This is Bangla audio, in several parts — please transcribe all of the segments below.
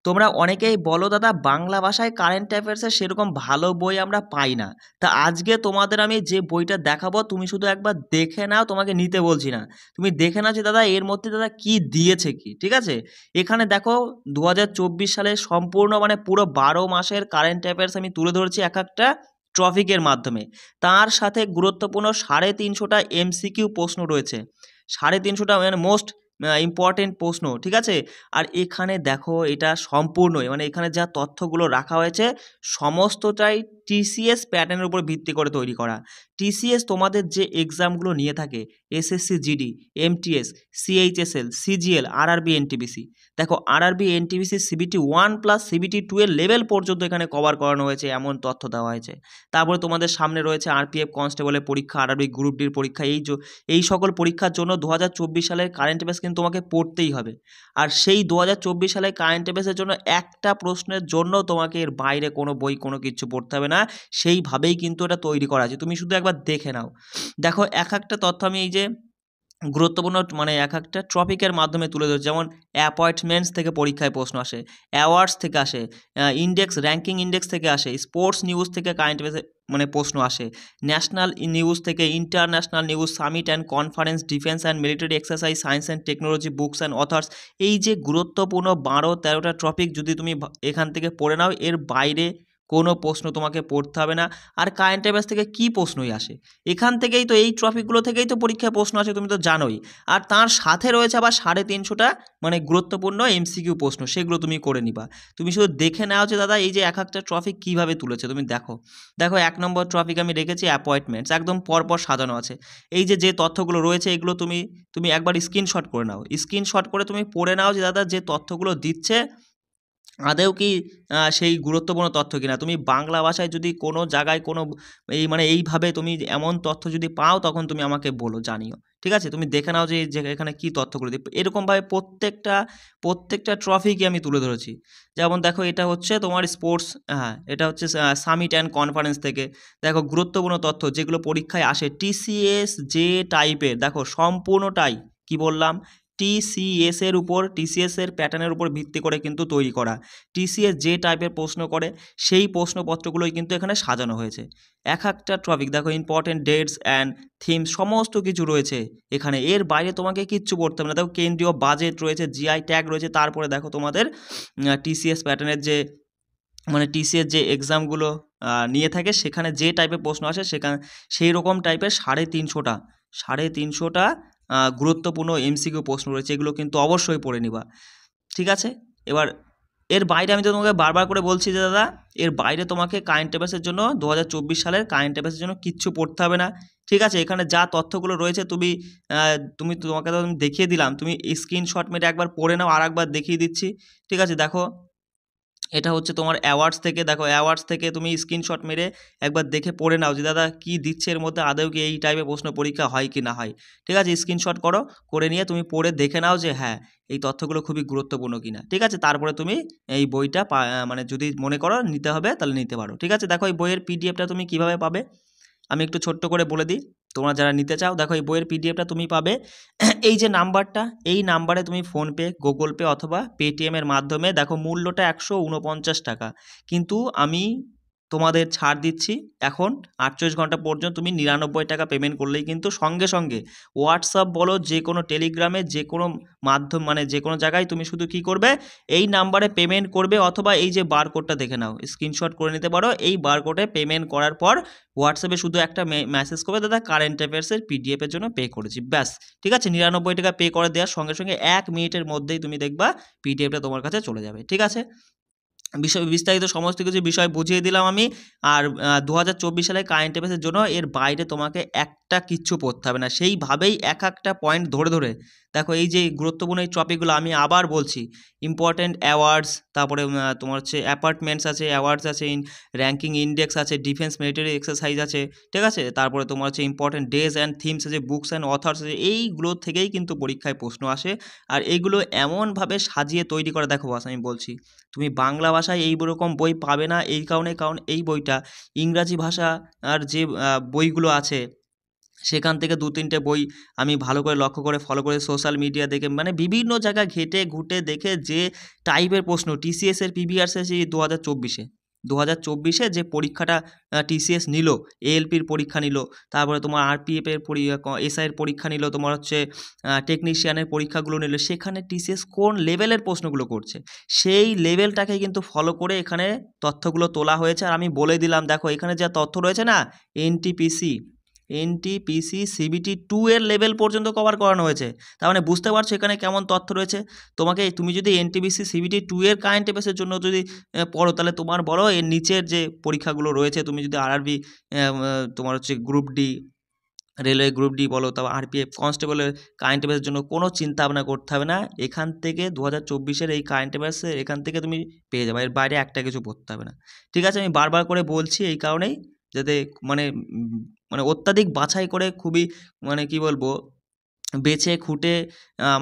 তোমরা অনেকেই বলো দাদা বাংলা ভাষায় কারেন্ট অ্যাফেয়ার্সের সেরকম ভালো বই আমরা পাই না। তা আজকে তোমাদের আমি যে বইটা দেখাবো তুমি শুধু একবার দেখে নাও, তোমাকে নিতে বলছি না, তুমি দেখে নাও যে দাদা এর মধ্যে দাদা কি দিয়েছে কি, ঠিক আছে? এখানে দেখো 2024 সালে সম্পূর্ণ মানে পুরো 12 মাসের কারেন্ট অ্যাফেয়ার্স আমি তুলে ধরেছি এক একটা টপিকের মাধ্যমে। তার সাথে গুরুত্বপূর্ণ 350টা এমসিকিউ প্রশ্ন রয়েছে, 350টা মানে মোস্ট ইম্পর্টেন্ট প্রশ্ন, ঠিক আছে? আর এখানে দেখো এটা সম্পূর্ণই মানে এখানে যা তথ্যগুলো রাখা হয়েছে সমস্তটাই টিসিএস প্যাটার্নের উপর ভিত্তি করে তৈরি করা। টিসিএস তোমাদের যে এক্সামগুলো নিয়ে থাকে, SSC GD, MTS, CHSL, CGL, RRB, NTPC, দেখো RRB, NTPC, CBT 1 plus CBT 2 এর লেভেল পর্যন্ত এখানে কভার করানো হয়েছে, এমন তথ্য দেওয়া হয়েছে। তারপরে তোমাদের সামনে রয়েছে আরপিএফ কনস্টেবলের পরীক্ষা, আরআরবি গ্রুপ ডির পরীক্ষা, এই সকল পরীক্ষার জন্য 2024 সালের কারেন্ট অ্যাফেয়ার্স কিন্তু তোমাকে পড়তেই হবে। আর সেই 2024 সালের কারেন্ট অ্যাফেয়ার্সের জন্য একটা প্রশ্নের জন্য তোমাকে এর বাইরে কোনো বই কোনো কিছু পড়তে হবে না, সেইভাবেই কিন্তু এটা তৈরি করা আছে। তুমি শুধু একবার দেখে নাও। দেখো এক একটা তথ্য আমি এই যে গুরুত্বপূর্ণ মানে এক একটা টপিকের মাধ্যমে তুলে ধরছি, যেমন অ্যাপয়েন্টমেন্টস থেকে পরীক্ষায় প্রশ্ন আসে, অ্যাওয়ার্ডস থেকে আসে, ইন্ডেক্স র্যাঙ্কিং ইন্ডেক্স থেকে আসে, স্পোর্টস নিউজ থেকে কারেন্ট অ্যাফেয়ার্সে মানে প্রশ্ন আসে, ন্যাশনাল নিউজ থেকে, international news, summit and conference, defence and military exercise, science and technology, books and authors. এই যে গুরুত্বপূর্ণ 12-13টা টপিক যদি তুমি এখান থেকে পড়ে নাও, এর বাইরে কোনো প্রশ্ন তোমাকে পড়তে হবে না। আর কারেন্ট অ্যাফেয়ার্স থেকে কী প্রশ্নই আসে, এখান থেকেই তো এই টপিকগুলো থেকেই তো পরীক্ষায় প্রশ্ন আসে, তুমি তো জানোই। আর তার সাথে রয়েছে আবার 350টা মানে গুরুত্বপূর্ণ এমসিকিউ প্রশ্ন, সেগুলো তুমি করে নিবা। তুমি শুধু দেখে নাও যে দাদা এই যে এক একটা টপিক কীভাবে তুলেছে, তুমি দেখো। দেখো 1 নম্বর টপিক আমি রেখেছি অ্যাপয়েন্টমেন্টস, একদম পরপর সাজানো আছে। এই যে তথ্যগুলো রয়েছে এগুলো তুমি একবার স্ক্রিনশট করে নাও, স্ক্রিনশট করে তুমি পড়ে নাও যে দাদা যে তথ্যগুলো দিচ্ছে আদৌ কি সেই গুরুত্বপূর্ণ তথ্য কিনা। তুমি বাংলা ভাষায় যদি কোনো জায়গায় কোনো মানে এইভাবে তুমি এমন তথ্য যদি পাও তখন তুমি আমাকে বলো, জানিও, ঠিক আছে? তুমি দেখে নাও যে এখানে কী তথ্যগুলো এরকমভাবে প্রত্যেকটা ট্রফিকই আমি তুলে ধরেছি। যেমন দেখো এটা হচ্ছে তোমার স্পোর্টস, হ্যাঁ এটা হচ্ছে সামিট অ্যান্ড কনফারেন্স থেকে। দেখো গুরুত্বপূর্ণ তথ্য যেগুলো পরীক্ষায় আসে, টিসিএস যে টাইপের, দেখো সম্পূর্ণটাই কি বললাম, টিসিএস এর উপর, টিসিএস এর প্যাটার্নের উপর ভিত্তি করে কিন্তু তৈরি করা। টিসিএস যে টাইপের প্রশ্ন করে সেই প্রশ্নপত্রগুলোই কিন্তু এখানে সাজানো হয়েছে। এক একটা টপিক দেখো ইম্পর্টেন্ট ডেটস অ্যান্ড থিমস সমস্ত কিছু রয়েছে এখানে, এর বাইরে তোমাকে কিচ্ছু পড়তে হবে না। দেখো কেন্দ্রীয় বাজেট রয়েছে, জিআই ট্যাগ রয়েছে, তারপরে দেখো তোমাদের টিসিএস প্যাটার্নের যে মানে টিসিএস যে এক্সামগুলো নিয়ে থাকে সেখানে যে টাইপের প্রশ্ন আসে সেখানে সেই রকম টাইপের 350টা গুরুত্বপূর্ণ এমসিকিউ প্রশ্ন রয়েছে, এগুলো কিন্তু অবশ্যই পড়ে নিবা, ঠিক আছে? এবার এর বাইরে আমি তো তোমাকে বারবার করে বলছি যে দাদা এর বাইরে তোমাকে কারেন্ট অ্যাফেয়ার্সের জন্য 2024 সালের কারেন্ট অ্যাফেয়ার্সের জন্য কিচ্ছু পড়তে হবে না, ঠিক আছে? এখানে যা তথ্যগুলো রয়েছে তোমাকে তো আমি দেখিয়ে দিলাম, তুমি স্ক্রিনশট মেরে একবার পড়ে নাও, আর একবার দেখিয়ে দিচ্ছি, ঠিক আছে? দেখো এটা হচ্ছে তোমার অ্যাওয়ার্ডস থেকে, দেখো অ্যাওয়ার্ডস থেকে তুমি স্ক্রিনশট মেরে একবার দেখে পড়ে নাও যে দাদা কী দিচ্ছে এর মধ্যে, আদৌ কি এই টাইপের প্রশ্ন পরীক্ষা হয় কি না হয়, ঠিক আছে? স্ক্রিনশট করে নিয়ে তুমি পড়ে দেখে নাও যে হ্যাঁ এই তথ্যগুলো খুবই গুরুত্বপূর্ণ কিনা, ঠিক আছে? তারপরে তুমি এই বইটা মানে যদি মনে করো নিতে হবে তাহলে নিতে পারো, ঠিক আছে? দেখো এই বইয়ের পিডিএফটা তুমি কিভাবে পাবে আমি একটু ছোট্ট করে বলে দিই। তোমরা যারা নিতে চাও দেখো এই বইয়ের পিডিএফটা তুমি পাবে এই যে নাম্বারটা, এই নাম্বারে তুমি ফোনপে, গুগল পে অথবা পেটিএমের মাধ্যমে, দেখো মূল্যটা 149 টাকা, কিন্তু আমি তোমাদের ছাড় দিচ্ছি এখন 48 ঘন্টা পর্যন্ত তুমি 99 টাকা পেমেন্ট করলেই কিন্তু সঙ্গে সঙ্গে হোয়াটসঅ্যাপ বলো, যে কোনো টেলিগ্রামে, যে কোনো মাধ্যম মানে যে কোনো জায়গায় তুমি শুধু কি করবে এই নাম্বারে পেমেন্ট করবে, অথবা এই যে বারকোডটা দেখে নাও, স্ক্রিনশট করে নিতে পারো, এই বারকোডে পেমেন্ট করার পর হোয়াটসঅ্যাপে শুধু একটা মেসেজ করবে দাদা কারেন্ট অ্যাফেয়ার্সের পিডিএফের জন্য পে করেছি, ব্যাস, ঠিক আছে? 99 টাকা পে করে দেওয়ার সঙ্গে সঙ্গে 1 মিনিটের মধ্যেই তুমি দেখবা পিডিএফটা তোমার কাছে চলে যাবে, ঠিক আছে? বিস্তারিত সমস্ত কিছু বিষয় বুঝিয়ে দিলাম আমি। আর 2024 সালে কারেন্ট অ্যাফেয়ার্সের জন্য এর বাইরে তোমাকে একটা কিচ্ছু পড়তে হবে না, সেইভাবেই এক একটা পয়েন্ট ধরে ধরে দেখো এই যে গুরুত্বপূর্ণ এই টপিকগুলো আমি আবার বলছি, ইম্পর্টেন্ট অ্যাওয়ার্ডস, তারপরে তোমার হচ্ছে অ্যাপার্টমেন্টস আছে, অ্যাওয়ার্ডস আছে, র্যাঙ্কিং ইন্ডেক্স আছে, ডিফেন্স মিলিটারি এক্সারসাইজ আছে, ঠিক আছে? তারপরে তোমার হচ্ছে ইম্পর্টেন্ট ডেজ অ্যান্ড থিমস আছে, বুকস অ্যান্ড অথার্স আছে, এইগুলো থেকেই কিন্তু পরীক্ষায় প্রশ্ন আসে। আর এইগুলো এমনভাবে সাজিয়ে তৈরি করে, দেখো বাস আমি বলছি তুমি বাংলা ভাষায় এই রকম বই পাবে না, এই কারণে কারণ এই বইটা ইংরাজি ভাষা আর যে বইগুলো আছে সেখান থেকে ২-৩টে বই আমি ভালো করে লক্ষ্য করে ফলো করে সোশ্যাল মিডিয়া দেখে মানে বিভিন্ন জায়গায় ঘেঁটে ঘুঁটে দেখে যে টাইপের প্রশ্ন টিসিএস এর পিভিআরস এসে ২০২৪-এ যে পরীক্ষাটা টিসিএস নিল, এএলপির পরীক্ষা নিল, তারপরে তোমার আরপিএফ এর এসআই এর পরীক্ষা নিল, তোমার হচ্ছে টেকনিশিয়ানের পরীক্ষাগুলো নিল, সেখানে টিসিএস কোন লেভেলের প্রশ্নগুলো করছে সেই লেভেলটাকে কিন্তু ফলো করে এখানে তথ্যগুলো তোলা হয়েছে। আর আমি বলে দিলাম দেখো এখানে যা তথ্য রয়েছে না, এনটিপিসি সিবিটি 2 এর লেভেল পর্যন্ত কভার করানো হয়েছে। তার মানে বুঝতে পারছো এখানে কেমন তথ্য রয়েছে। তুমি যদি এনটিপিসি সিবিটি 2 এর কারেন্ট অ্যাফেয়ার্সের জন্য যদি পড়ো, তাহলে তোমার বড় এর নিচের যে পরীক্ষাগুলো রয়েছে, তুমি যদি আরআরবি তোমার হচ্ছে group D, railway group D বলো, তারপর আরপিএফ কনস্টেবলের কারেন্ট অ্যাফেয়ার্সের জন্য কোনো চিন্তা ভাবনা করতে হবে না। এখান থেকে 2024-এর এই কারেন্ট অ্যাফেয়ার্সে এখান থেকে তুমি পেয়ে যাবে, এর বাইরে একটা কিছু পড়তে হবে না। ঠিক আছে, আমি বারবার করে বলছি এই কারণেই, যাতে মানে মানে অত্যাধিক বাছাই করে খুবই মানে কি বলবো বেছে খুঁটে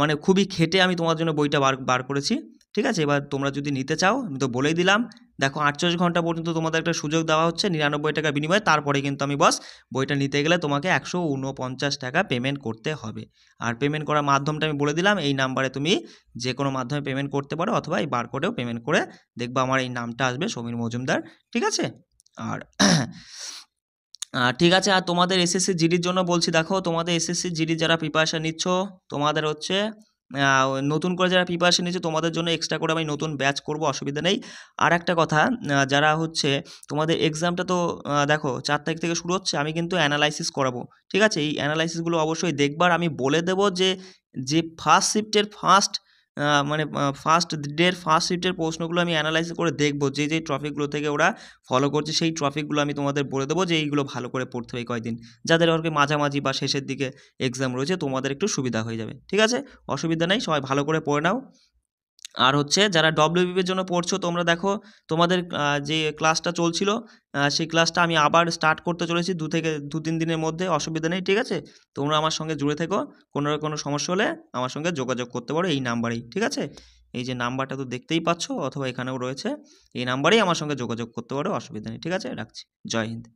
মানে খুবই খেটে আমি তোমার জন্য বইটা বার করেছি। ঠিক আছে, এবার তোমরা যদি নিতে চাও আমি তো বলেই দিলাম, দেখো 48 ঘন্টা পর্যন্ত তোমাদের একটা সুযোগ দেওয়া হচ্ছে 99 টাকার বিনিময়ে। তারপরে কিন্তু আমি বস বইটা নিতে গেলে তোমাকে 149 টাকা পেমেন্ট করতে হবে। আর পেমেন্ট করার মাধ্যমটা আমি বলে দিলাম, এই নাম্বারে তুমি যে কোনো মাধ্যমে পেমেন্ট করতে পারো, অথবা এই বারকোডেও পেমেন্ট করে দেখবা আমার এই নামটা আসবে, সমীর মজুমদার। ঠিক আছে, আর ঠিক আছে, আর তোমাদের এসএসসি জিডির জন্য বলছি, দেখো তোমাদের এসএসসি জিডি যারা প্রিপারেশান নিচ্ছ, তোমাদের হচ্ছে নতুন করে যারা প্রিপারেশান নিচ্ছ তোমাদের জন্য এক্সট্রা করে আমি নতুন ব্যাচ করব, অসুবিধা নেই। আর একটা কথা, যারা হচ্ছে তোমাদের এক্সামটা তো দেখো 4 তারিখ থেকে শুরু হচ্ছে, আমি কিন্তু অ্যানালাইসিস করাবো। ঠিক আছে, এই অ্যানালাইসিসগুলো অবশ্যই দেখবার, আমি বলে দেবো যে ফার্স্ট শিফটের ফার্স্ট ডের ফার্স্ট শিফটের প্রশ্নগুলো আমি অ্যানালাইসিস করে দেখবো, যে টপিকগুলো থেকে ওরা ফলো করছে সেই টপিকগুলো আমি তোমাদের বলে দেবো যে এইগুলো ভালো করে পড়তে হবে কয়েকদিন, যাদের ওকে মাঝামাঝি বা শেষের দিকে এক্সাম রয়েছে তোমাদের একটু সুবিধা হয়ে যাবে। ঠিক আছে, অসুবিধা নেই, সবাই ভালো করে পড়ে নাও। আর হচ্ছে যারা ডব্লিউবিপির জন্য পড়ছো, তোমরা দেখো তোমাদের যে ক্লাসটা চলছিল সেই ক্লাসটা আমি আবার স্টার্ট করতে চলেছি 2-3 দিনের মধ্যে, অসুবিধা নেই। ঠিক আছে, তোমরা আমার সঙ্গে জুড়ে থেকো, কোনো সমস্যা হলে আমার সঙ্গে যোগাযোগ করতে পারো এই নাম্বারেই। ঠিক আছে, এই যে নাম্বারটা তো দেখতেই পাচ্ছ, অথবা এখানেও রয়েছে, এই নাম্বারেই আমার সঙ্গে যোগাযোগ করতে পারো, অসুবিধা নেই। ঠিক আছে, রাখছি, জয় হিন্দ।